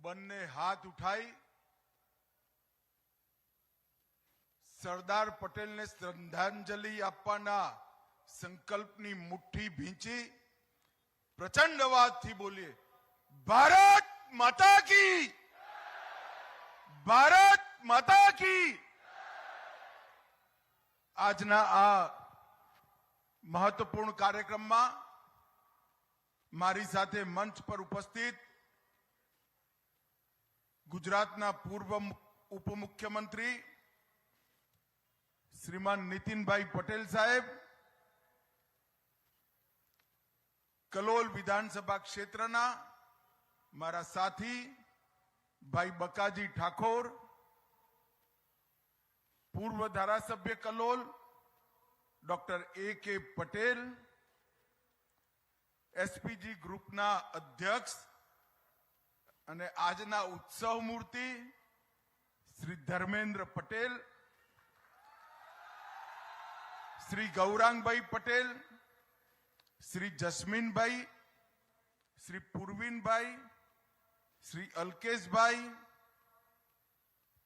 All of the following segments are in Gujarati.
બંને હાથ ઉઠાઈ સરદાર પટેલને શ્રદ્ધાંજલિ આપવાના સંકલ્પની મુઠ્ઠી ભીંચી પ્રચંડ અવાજથી બોલીએ, ભારત માતા કી, ભારત માતા કી. આજના આ મહત્વપૂર્ણ કાર્યક્રમમાં મારી સાથે મંચ પર ઉપસ્થિત ગુજરાતના પૂર્વ ઉપમુખ્યમંત્રી શ્રીમાન નીતિનભાઈ પટેલ સાહેબ, કલોલ વિધાનસભા ક્ષેત્રના મારા સાથી ભાઈ બકાજી ઠાકોર, પૂર્વ ધારાસભ્ય Kalol doctor A.K. Patel, SPG ગ્રુપના અધ્યક્ષ અને આજના ઉત્સવ મૂર્તિ શ્રી ધર્મેન્દ્ર પટેલ, શ્રી ગૌરાંગભાઈ પટેલ, શ્રી જસ્મીનભાઈ, શ્રી પૂર્વીનભાઈ, શ્રી અલ્કેશભાઈ,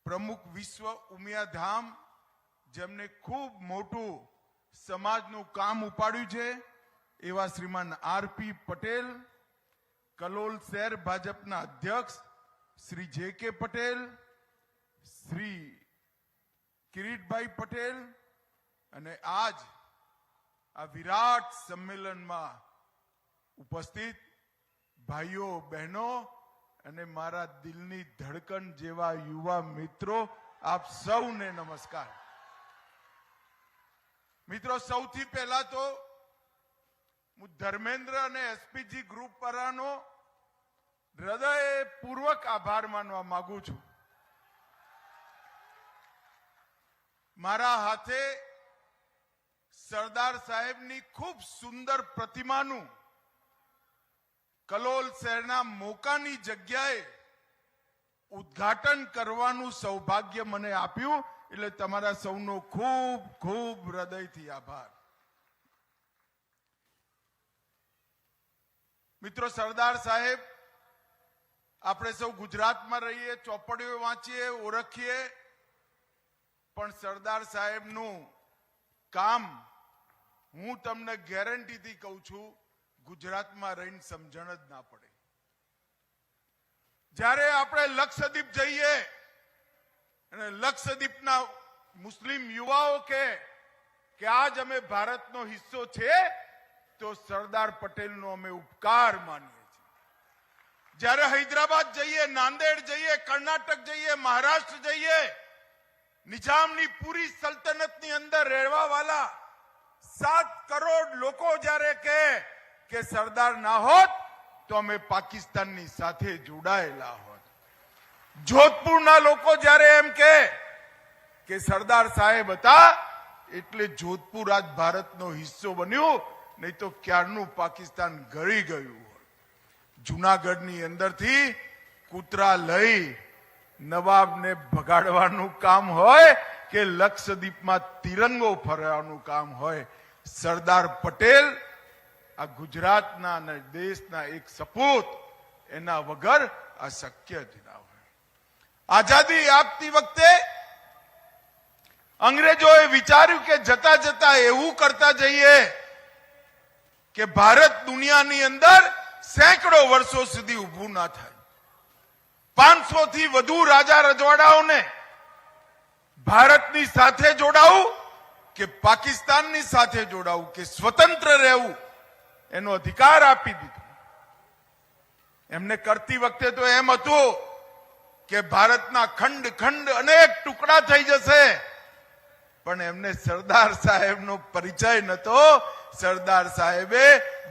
પ્રમુખ વિશ્વ ઉમિયાધામ, જેમને ખૂબ મોટું સમાજનું કામ ઉપાડ્યું છે એવા શ્રીમાન R.P. પટેલ, કલોલ શહેર ભાજપના અધ્યક્ષ શ્રી J.K. પટેલ, શ્રી કિરીટભાઈ પટેલ અને આજ આ વિરાટ સંમેલનમાં ઉપસ્થિત ભાઈઓ બહેનો અને મારા દિલની ધડકન જેવા યુવા મિત્રો, આપ સૌને નમસ્કાર. મિત્રો, સૌથી પહેલા તો હું ધર્મેન્દ્ર અને એસપીજી ગ્રુપ વાળાનો હૃદયપૂર્વક આભાર માનવા માંગુ છું. મારા હાથે સરદાર સાહેબની ખૂબ સુંદર પ્રતિમાનું કલોલ શહેરના મોકાની જગ્યાએ ઉદ્ઘાટન કરવાનું સૌભાગ્ય મને આપ્યું, એટલે તમારા સૌનો ખૂબ ખૂબ હૃદયથી આભાર. મિત્રો, સરદાર સાહેબ આપણે સૌ ગુજરાતમાં રહીએ, ચોપડીઓ વાંચીએ, ઓળખીએ, પણ સરદાર સાહેબનું કામ હું તમને ગેરંટીથી કહું છું ગુજરાતમાં રહીને સમજણ જ ના પડે. જ્યારે આપણે લક્ષદ્વીપ જઈએ અને લક્ષદ્વીપના મુસ્લિમ યુવાઓ કે આજ અમે ભારતનો હિસ્સો છે, તો સરદાર પટેલનો અમે ઉપકાર માનીએ છીએ. જ્યારે હૈદરાબાદ જઈએ, નાંદેડ જઈએ, કર્ણાટક જઈએ, મહારાષ્ટ્ર જઈએ, નિઝામની પૂરી સલ્તનતની અંદર રહેવા વાળા 7 કરોડ લોકો જ્યારે કે સરદાર ના હોત તો અમે પાકિસ્તાનની સાથે જોડાયેલા હોત. જોધપુરના લોકો જ્યારે એમ કે સરદાર સાહેબ હતા એટલે જોધપુર આજ ભારતનો હિસ્સો બન્યું, નહીં તો ક્યારનું પાકિસ્તાન ગળી ગયું હોત. જુનાગઢની અંદરથી કૂતરા લઈ નવાબને ભગાડવાનું કામ હોય કે લક્ષદ્વીપમાં તિરંગો ફરવાનું કામ હોય, સરદાર પટેલ આ ગુજરાતના અને દેશના એક સપૂત, એના વગર આ શક્ય જ ના હોય. આઝાદી આપતી વખતે અંગ્રેજોએ વિચાર્યું કે જતા જતા એવું કરતા જઈએ કે ભારત દુનિયાની અંદર સેંકડો વર્ષો સુધી ઊભું ના થાય. 500 થી વધુ રાજા રજવાડાઓને ભારતની સાથે જોડાવું કે પાકિસ્તાનની સાથે જોડાવું કે સ્વતંત્ર રહેવું, એનો અધિકાર આપી દીધો. એમને કરતી વખતે તો એમ હતું કે ભારતના ખંડ ખંડ અનેક ટુકડા થઈ જશે, પણ એમને સરદાર સાહેબનો પરિચય નતો. સરદાર સાહેબે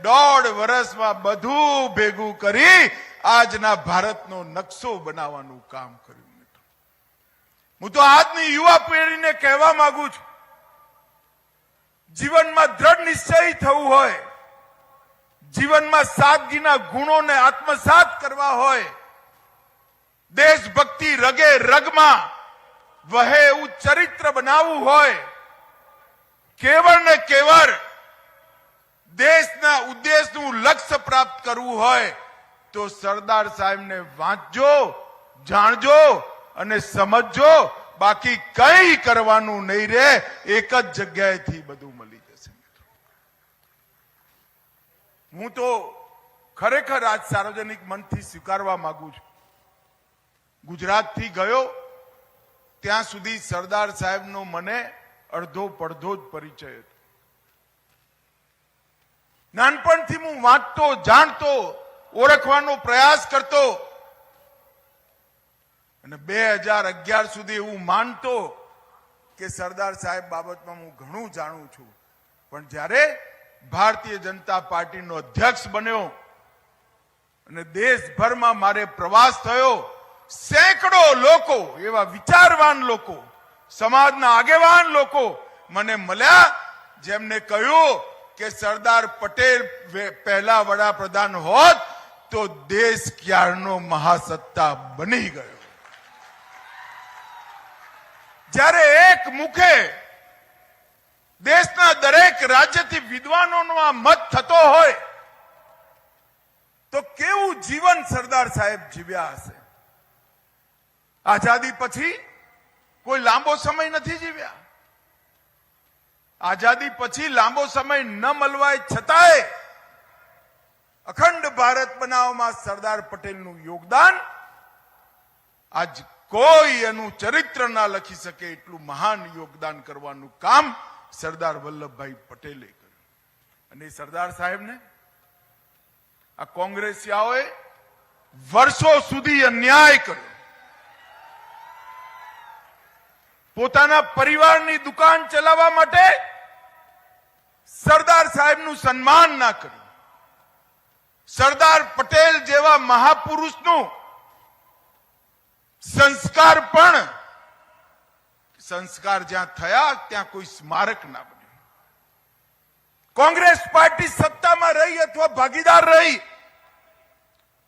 1.5 વર્ષમાં બધું ભેગું કરી આજના ભારતનો નકશો બનાવવાનું કામ કર્યું. હું તો આજની યુવા પેઢીને કહેવા માંગુ છું, જીવનમાં દ્રઢ નિશ્ચય થવું હોય, જીવનમાં સાદગીના ગુણોને આત્મસાત કરવા હોય, દેશભક્તિ રગે રગમાં વહે એવું ચરિત્ર બનાવવું હોય, કેવળ ને કેવળ દેશના ઉદ્દેશનું લક્ષ્ય પ્રાપ્ત કરવું હોય, તો સરદાર સાહેબને વાંચજો, જાણજો અને સમજજો. બાકી કઈ કરવાનું નહીં રે, એક જ જગ્યાએથી બધું મળી જશે. હું તો ખરેખર આજ સાર્વજનિક મનથી સ્વીકારવા માંગુ છું, ગુજરાતથી ગયો ત્યાં સુધી સરદાર સાહેબનો મને અડધો પડધો જ પરિચય હતો. નાનપણથી હું વાંચતો, જાણતો, ઓળખવાનો પ્રયાસ કરતો અને 2011 સુધી એવું માનતો કે સરદાર સાહેબ બાબતમાં હું ઘણું જાણું છું. પણ જ્યારે ભારતીય જનતા પાર્ટીનો અધ્યક્ષ બન્યો અને દેશભરમાં મારે પ્રવાસ થયો, સેંકડો લોકો, એવા વિચારવાન લોકો, સમાજના આગેવાન લોકો મને મળ્યા, જેમને કહ્યું કે સરદાર પટેલ પહેલા વડાપ્રધાન હોત તો દેશ ક્યારનો મહાસત્તા બની ગયો. જ્યારે એક મુખે દેશના દરેક રાજ્યથી વિદ્વાનોનો આ મત થતો હોય તો કેવું જીવન સરદાર સાહેબ જીવ્યા હશે. આઝાદી પછી કોઈ લાંબો સમય નથી જીવ્યા. આઝાદી પછી લાંબો સમય ન મળવાય છતાંય અખંડ ભારત બનાવવામાં સરદાર પટેલનું યોગદાન આજ કોઈ એનું ચરિત્ર ના લખી શકે એટલું મહાન યોગદાન કરવાનું કામ સરદાર વલ્લભભાઈ પટેલે કર્યું. અને સરદાર સાહેબને આ કોંગ્રેસિયાઓએ વર્ષો સુધી અન્યાય કર્યો. પોતાના પરિવારની દુકાન ચલાવવા માટે સરદાર સાહેબનું સન્માન ના કર્યું. સરદાર પટેલ જેવા મહાપુરુષનું સંસ્કાર જ્યાં થયા ત્યાં કોઈ સ્મારક ના બન્યું. કોંગ્રેસ પાર્ટી સત્તામાં રહી અથવા ભાગીદાર રહી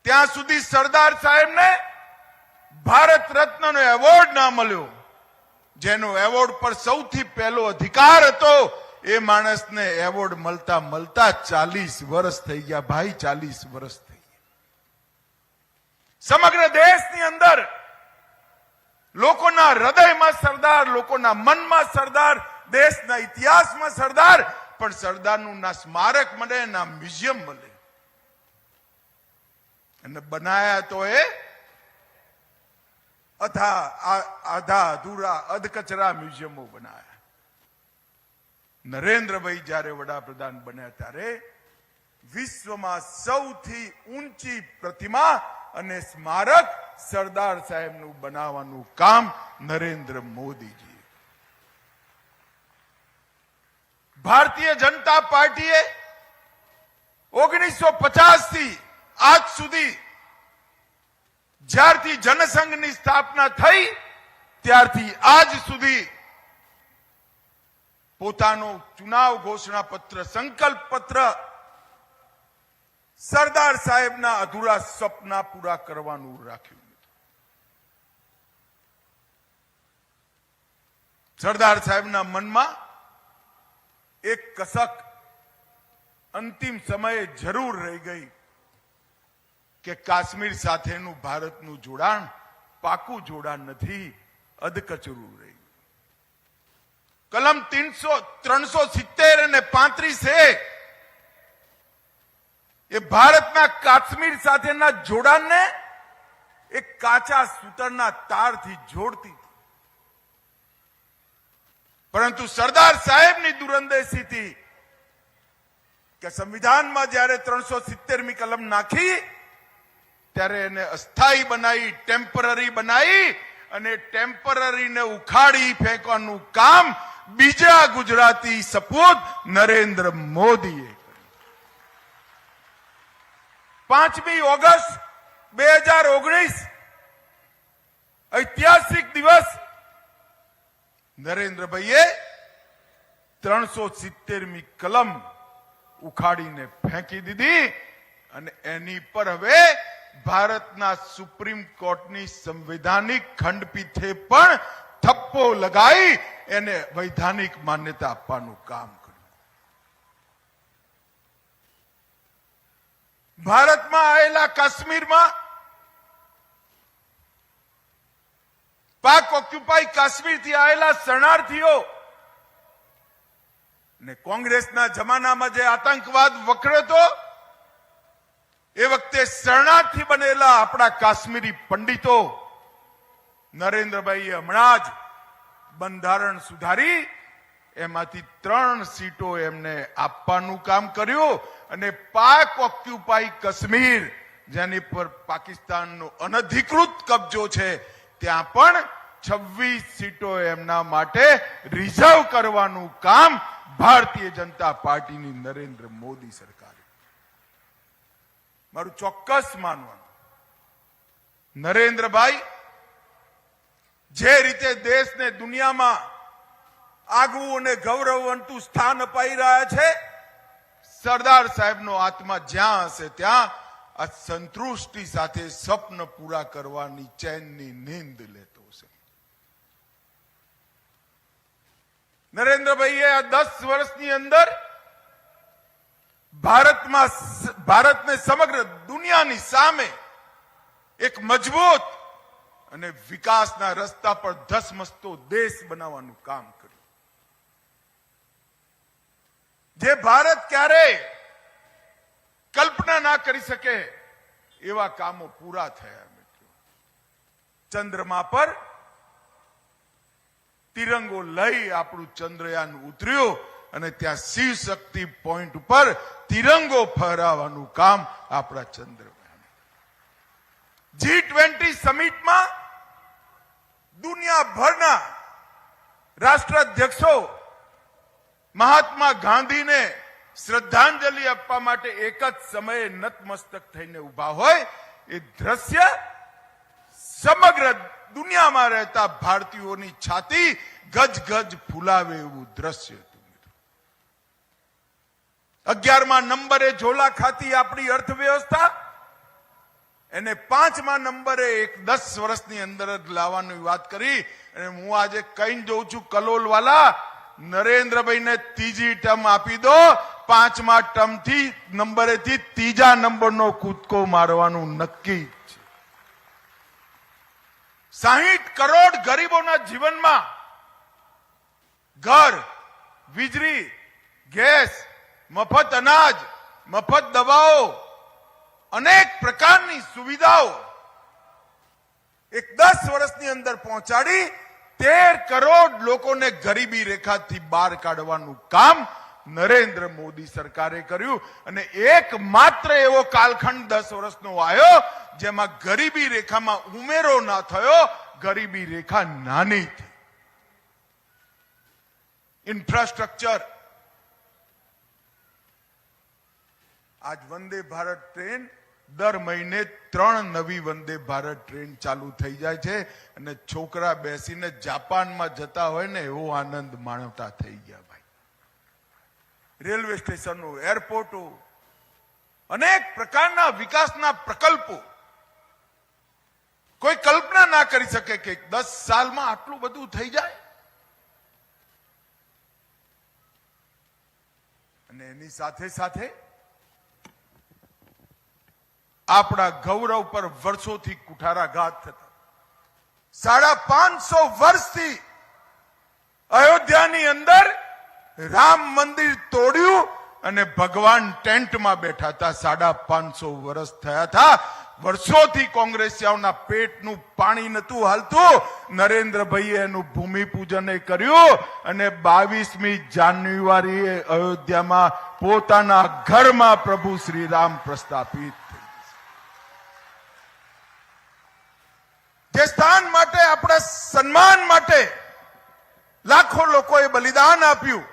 ત્યાં સુધી સરદાર સાહેબને ભારત રત્નનો એવોર્ડ ના મળ્યો. જેનો એવોર્ડ પર સૌથી પહેલો અધિકાર હતો એ માણસને એવોર્ડ મળતા મળતા 40 વર્ષ થઈ ગયા. ભાઈ 40 વર્ષ થઈ ગયા. સમગ્ર દેશની અંદર લોકોના હૃદયમાં સરદાર, લોકોના મનમાં સરદાર, દેશના ઇતિહાસમાં સરદાર, પણ સરદારનું ના સ્મારક મળે ના મ્યુઝિયમ મળે. અને બનાયા તો એ આધા અધૂરા અધકચરા મ્યુઝિયમો બનાયા. નરેન્દ્રભાઈ જ્યારે વડાપ્રધાન બન્યા ત્યારે વિશ્વમાં સૌથી ઊંચી પ્રતિમા અને સ્મારક સરદાર સાહેબનું બનાવવાનું કામ નરેન્દ્ર મોદીજી. ભારતીય જનતા પાર્ટીએ 1950 થી આજ સુધી જ્યારથી જનસંઘની સ્થાપના થઈ ત્યારથી આજ સુધી પોતાનો ચુનાવ ઘોષણા પત્ર, સંકલ્પ પત્ર સરદાર સાહેબના અધૂરા સપના પૂરા કરવાનું રાખ્યું. સરદાર સાહેબના મનમાં એક કસક અંતિમ સમયે જરૂર રહી ગઈ કે કાશ્મીર સાથેનું ભારતનું જોડાણ પાકું જોડાણ નથી, અધકચરું રહી. કલમ 370 અને 35 એ ભારતના કાશ્મીર સાથેના જોડાણને એક કાચા સૂતરના તારથી જોડતી. પરંતુ સરદાર સાહેબની દૂરંદેશીથી કે સંવિધાનમાં જ્યારે 370મી કલમ નાખી ત્યારે એને અસ્થાયી બનાવી, ટેમ્પરરી બનાવી અને ટેમ્પરરીને ઉખાડી ફેંકવાનું કામ બીજા ગુજરાતી સપૂત નરેન્દ્ર મોદીએ કર્યું. 5મી ઓગસ્ટ 2019 ઐતિહાસિક દિવસ નરેન્દ્રભાઈએ 370મી કલમ ઉખાડીને ફેંકી દીધી અને એની પર હવે ભારતના સુપ્રીમ કોર્ટની સંવૈધાનિક ખંડપીઠે પણ થપ્પો લગાવી એને વૈધાનિક માન્યતા આપવાનું કામ કર્યું. ભારતમાં આવેલા કાશ્મીરમાં પાક ઓક્યુપાઈ કાશ્મીરથી આવેલા શરણાર્થીઓ ને કોંગ્રેસના જમાનામાં જે આતંકવાદ વકર્યો એ વખતે શરણાર્થી બનેલા આપણા કાશ્મીરી પંડિતો નરેન્દ્રભાઈએ હમણાં જ બંધારણ સુધારી એમાંથી 3 સીટો એમને આપવાનું કામ કર્યું અને પાક ઓક્યુપાઈ કાશ્મીર જેની પર પાકિસ્તાનનો અનધિકૃત કબજો છે ત્યાં પણ 26 સીટો એમના માટે રિઝર્વ કરવાનું કામ ભારતીય જનતા પાર્ટીની નરેન્દ્ર મોદી સરકારે. મારું ચોક્કસ માનવાનું નરેન્દ્રભાઈ જે રીતે દેશને દુનિયામાં આગવું અને ગૌરવવંતું સ્થાન અપાઈ રહ્યા છે, સરદાર સાહેબનો આત્મા જ્યાં હશે ત્યાં આ સંતૃષ્ટિ સાથે સ્વપ્ન પૂરા કરવાની ચેનની નીંદ લેતો હશે. નરેન્દ્રભાઈએ આ 10 વર્ષની અંદર ભારતને સમગ્ર દુનિયાની સામે એક મજબૂત અને વિકાસના રસ્તા પર ધસમસતો દેશ બનાવવાનું કામ કર્યું. જે ભારત ક્યારેય કલ્પના ના કરી શકે એવા કામો પૂરા થયા. મિત્રો, ચંદ્રમા પર તિરંગો લઈ આપણું ચંદ્રયાન ઉતર્યું અને ત્યાં શિવ શક્તિ પોઈન્ટ ઉપર તિરંગો ફહરાવવાનું કામ આપણા ચંદ્રયાન. G20 સમિટમાં દુનિયાભરના રાષ્ટ્રાધ્યક્ષો મહાત્મા ગાંધીને શ્રદ્ધાંજલિ આપવા માટે એક જ સમયે નતમસ્તક થઈને ઉભા હોય એ દ્રશ્ય સમગ્ર દુનિયામાં રહેતા ભારતીયોની છાતી ગજ ગજ ફૂલાવે એવું દ્રશ્ય હતું. 11મા નંબરે ઝોલા ખાતી આપણી અર્થવ્યવસ્થા એને 5મા નંબરે એક 10 વર્ષની અંદર જ લાવવાની વાત કરી. અને હું આજે કહીને જોઉં છું, કલોલવાલા નરેન્દ્રભાઈને 3જી ટર્મ આપી દો, 5મા ટર્મથી નંબરેથી 3જા નંબરનો કૂદકો મારવાનું નક્કી છે. 60 કરોડ ગરીબોના જીવનમાં ઘર, વીજળી, ગેસ, મફત અનાજ, મફત દવાઓ, અનેક પ્રકારની સુવિધાઓ એક 10 વર્ષની અંદર પહોંચાડી 13 કરોડ લોકોને ગરીબી રેખાથી બહાર કાઢવાનું કામ નરેન્દ્ર મોદી સરકારે કર્યું. અને એકમાત્ર એવો કાલખંડ 10 વર્ષનો આવ્યો જેમાં ગરીબી રેખામાં ઉમેરો ના થયો, ગરીબી રેખા નાની થઈ. ઇન્ફ્રાસ્ટ્રક્ચર, આજ વંદે ભારત ટ્રેન દર મહિને 3 નવી વંદે ભારત ટ્રેન ચાલુ થઈ જાય છે અને છોકરા બેસીને જાપાનમાં જતા હોય ને એવો આનંદ માણતા થઈ ગયા. ભાઈ, રેલવે સ્ટેશનો, એરપોર્ટો, અનેક પ્રકારના વિકાસના પ્રકલ્પો કોઈ કલ્પના ના કરી શકે કે 10 સાલમાં આટલું બધું થઈ જાય. અને એની સાથે સાથે આપણા ગૌરવ પર વર્ષોથી કુઠારાઘાત થતા, 550 વર્ષથી અયોધ્યાની અંદર રામ મંદિર તોડ્યું અને ભગવાન ટેન્ટમાં બેઠા હતા. 550 વર્ષ થયા હતા. વર્ષોથી કોંગ્રેસીઓના પેટનું પાણી નતું હાલતું. નરેન્દ્રભાઈએ એનું ભૂમિપૂજન કર્યું અને 22મી જાન્યુઆરીએ અયોધ્યામાં પોતાના ઘરમાં પ્રભુ શ્રી રામ પ્રસ્થાપિત. જે સ્થાન માટે, આપણા સન્માન માટે લાખો લોકોએ બલિદાન આપ્યું,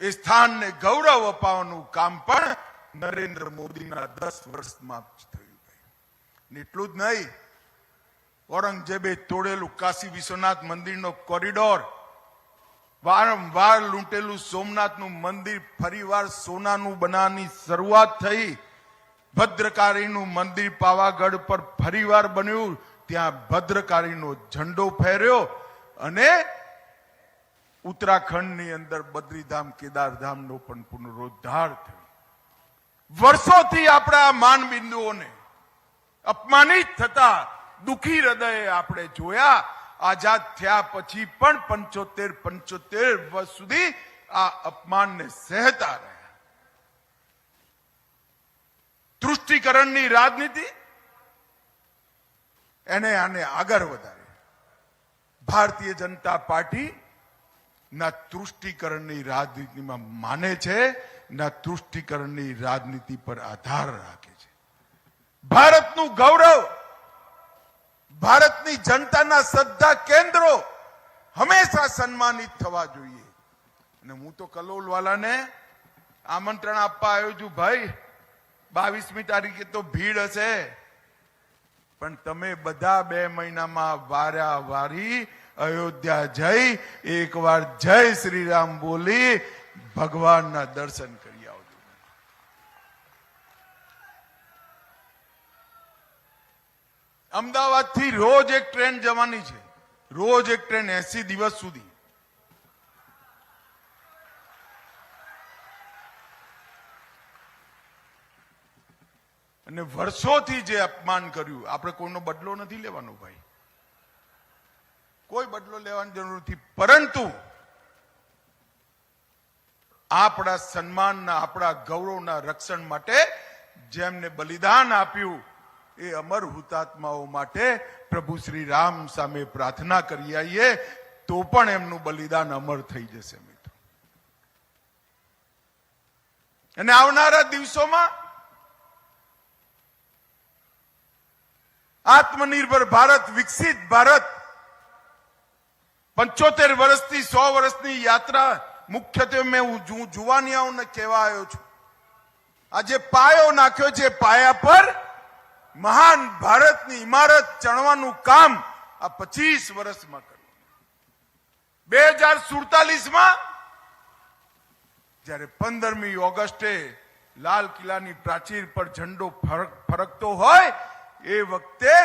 એ સ્થાનને ગૌરવ અપાવવાનું કામ પણ નરેન્દ્ર મોદીના 10 વર્ષમાં થયું. એટલું જ નહીં, ઔરંગઝેબે તોડેલું કાશી વિશ્વનાથ મંદિરનો કોરિડોર, વારંવાર લૂંટેલું સોમનાથનું મંદિર ફરીવાર સોનાનું બનાવવાની શરૂઆત થઈ. ભદ્રકાળીનું મંદિર પાવાગઢ પર ફરીવાર બન્યું, ત્યાં ભદ્રકાળીનો ઝંડો ફેર્યો અને ઉત્તરાખંડની અંદર બદ્રીધામ, કેદારધામનો પણ પુનરુદ્ધાર થયો. વર્ષોથી આપણા માનબિંદુઓને અપમાનિત થતા દુઃખી હૃદયે આપણે જોયા. આઝાદ થયા પછી પણ 75 વર્ષ સુધી આ અપમાનને સહેતા રહ્યા. તૃષ્ટિકરણની રાજનીતિ એને આને આગળ વધારે. ભારતીય જનતા પાર્ટી ના તૃષ્ટિકરણની રાજનીતિમાં માને છે, ના તૃષ્ટિકરણની રાજનીતિ પર આધાર રાખે છે. ભારતનું ગૌરવ, ભારતની જનતાના શ્રદ્ધા કેન્દ્રો હંમેશા સન્માનિત થવા જોઈએ. અને હું તો કલોલવાલાને આમંત્રણ આપવા આવ્યો છું. ભાઈ 22મી તારીખે તો ભીડ હશે, પણ તમે બધા 2 મહિનામાં વારી અયોધ્યા જઈ એકવાર જય શ્રી રામ બોલી ભગવાનના દર્શન કરી આવજો. અમદાવાદથી રોજ એક ટ્રેન જવાની છે, રોજ એક ટ્રેન 80 દિવસ સુધી. અને વર્ષોથી જે અપમાન કર્યું, આપણે કોઈનો બદલો નથી લેવાનો ભાઈ, કોઈ બદલો લેવાની જરૂર નથી. પરંતુ આપણા સન્માનના, આપણા ગૌરવના રક્ષણ માટે જેમને બલિદાન આપ્યું એ અમર હુતાત્માઓ માટે પ્રભુ શ્રી રામ સામે પ્રાર્થના કરી આવીએ તો પણ એમનું બલિદાન અમર થઈ જશે મિત્રો. અને આવનારા દિવસોમાં આત્મનિર્ભર ભારત, વિકસિત ભારત, 75 વર્ષથી 100 વર્ષની યાત્રા મુખ્યત્વે હું જુવાનિયાઓને કહેવા આવ્યો છું. આજે પાયો નાખ્યો છે, પાયા પર મહાન ભારતની ઇમારત ચણવાનું કામ આ 25 વર્ષમાં કર્યું. 2047માં જ્યારે 15મી ઓગસ્ટે લાલ કિલ્લાની પ્રાચીર પર ઝંડો ફરકતો હોય એ વખતે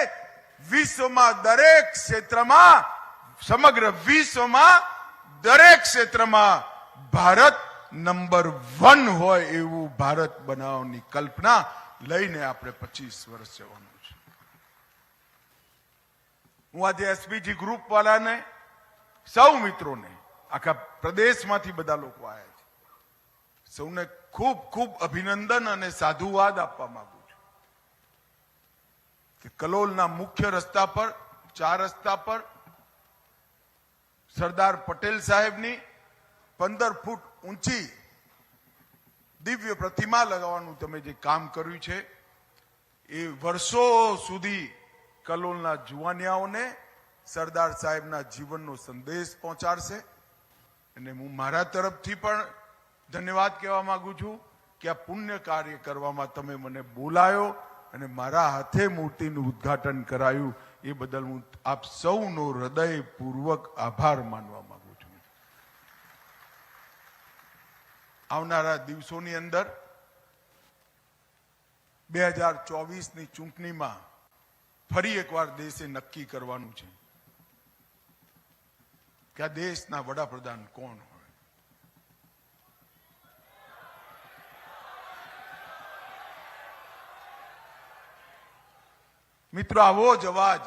વિશ્વમાં દરેક ક્ષેત્રમાં, સમગ્ર વિશ્વમાં દરેક ક્ષેત્રમાં ભારત નંબર 1 હોય એવું ભારત બનાવવાની કલ્પના લઈને આપણે 25 વર્ષ જવાનું છે. હું આજે એસપીજી ગ્રુપ વાળાને, સૌ મિત્રોને, આખા પ્રદેશમાંથી બધા લોકો આવ્યા છે, સૌને ખૂબ ખૂબ અભિનંદન અને સાધુવાદ આપવા માંગુ છું કે કલોલના મુખ્ય રસ્તા પર, 4 રસ્તા પર સરદાર પટેલ સાહેબની 15 ફૂટ ઊંચી દિવ્ય પ્રતિમા લગાવવાનું તમે જે કામ કર્યું છે એ વર્ષો સુધી કલોલના જુવાનિયાઓને સરદાર સાહેબના જીવનનો સંદેશ પહોંચાડશે. અને હું મારા તરફથી પણ ધન્યવાદ કહેવા માંગુ છું કે આ પુણ્ય કાર્ય કરવામાં તમે મને બોલાયો અને મારા હાથે મૂર્તિનું ઉદ્ઘાટન કરાયું એ બદલ હું આપ સૌનો હૃદયપૂર્વક આભાર માનવા માંગુ છું. આવનારા દિવસોની અંદર 2024ની ચૂંટણીમાં ફરી એકવાર દેશે નક્કી કરવાનું છે કે આ દેશના વડાપ્રધાન કોણ હોય. મિત્રો, આવો જ અવાજ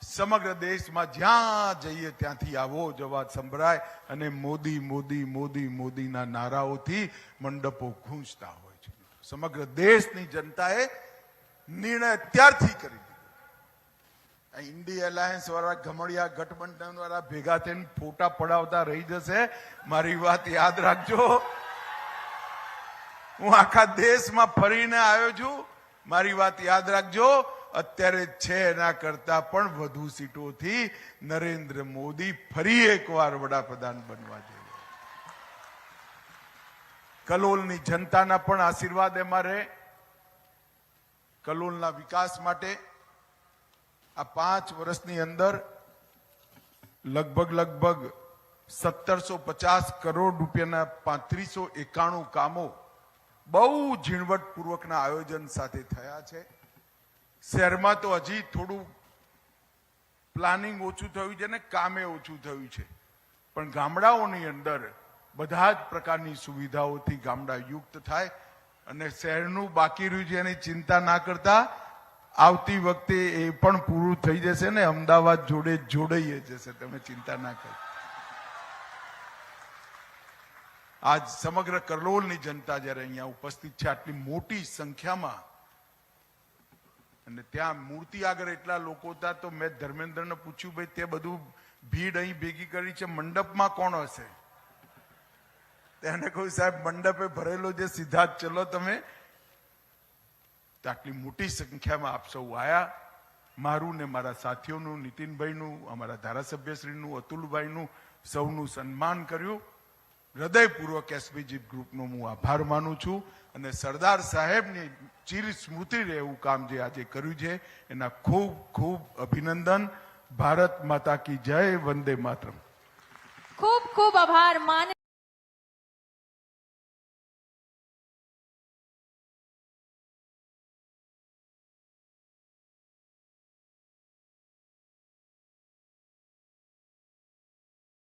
સમગ્ર દેશમાં જ્યાં જઈએ ત્યાંથી આવો જ અવાજ સંભળાય અને મોદી મોદી મોદી મોદીના નારાઓથી મંડપો ગૂંજતા હોય છે. સમગ્ર દેશની જનતાએ નિર્ણય અત્યારથી કરી દીધો. ઇન્ડી એલાયન્સ વાળા, ગમડિયા ગઠબંધન વાળા ભેગા થઈને ફોટા પડાવતા રહી જશે. મારી વાત યાદ રાખજો. હું આખા દેશમાં ફરીને આવ્યો છું. મારી વાત યાદ રાખજો. અત્યારે છે એના કરતા પણ વધુ સીટોથી નરેન્દ્ર મોદી ફરી એકવાર વડાપ્રધાન બનવા જઈ રહ્યા છે. કલોલની જનતાના પણ આશીર્વાદ એમાં રહે. કલોલના વિકાસ માટે આ 5 વર્ષની અંદર લગભગ 1750 કરોડ રૂપિયાના 3591 કામો બહુ ઝીણવટપૂર્વકના આયોજન સાથે થયા છે. શહેરમાં તો હજી થોડું પ્લાનિંગ ઓછું થયું છે ને કામે ઓછું થયું છે, પણ ગામડાઓની અંદર બધા જ પ્રકારની સુવિધાઓથી ગામડા યુક્ત થાય અને શહેરનું બાકી રહ્યું છે એની ચિંતા ના કરતા આવતી વખતે એ પણ પૂરું થઈ જશે ને અમદાવાદ જોડે જોડાઈ જશે, તમે ચિંતા ના કરો. આજ સમગ્ર કલોલની જનતા જયારે અહીંયા ઉપસ્થિત છે આટલી મોટી સંખ્યામાં, અને ત્યાં મૂર્તિ આગળ એટલા લોકો હતા, તો મેં ધર્મેન્દ્રને પૂછ્યું, ભાઈ તે બધું ભીડ અહીં ભેગી કરી છે, મંડપમાં કોણ હશે? તેને કહ્યું, સાહેબ મંડપે ભરેલો છે, સીધા જ ચલો તમે. આટલી મોટી સંખ્યામાં આપ સૌ આયા. મારું ને મારા સાથીઓનું, નીતિનભાઈનું, અમારા ધારાસભ્યશ્રીનું, અતુલભાઈનું, સૌનું સન્માન કર્યું. હૃદયપૂર્વક એસપીજી ગ્રુપનો હું આભાર માનું છું, અને સરદાર સાહેબની ચિર સ્મૃતિ રહે એવું કામ જે આજે કર્યું છે એના ખૂબ ખૂબ અભિનંદન. ભારત માતા કી જય, વંદે માતરમ. ખૂબ ખૂબ આભાર.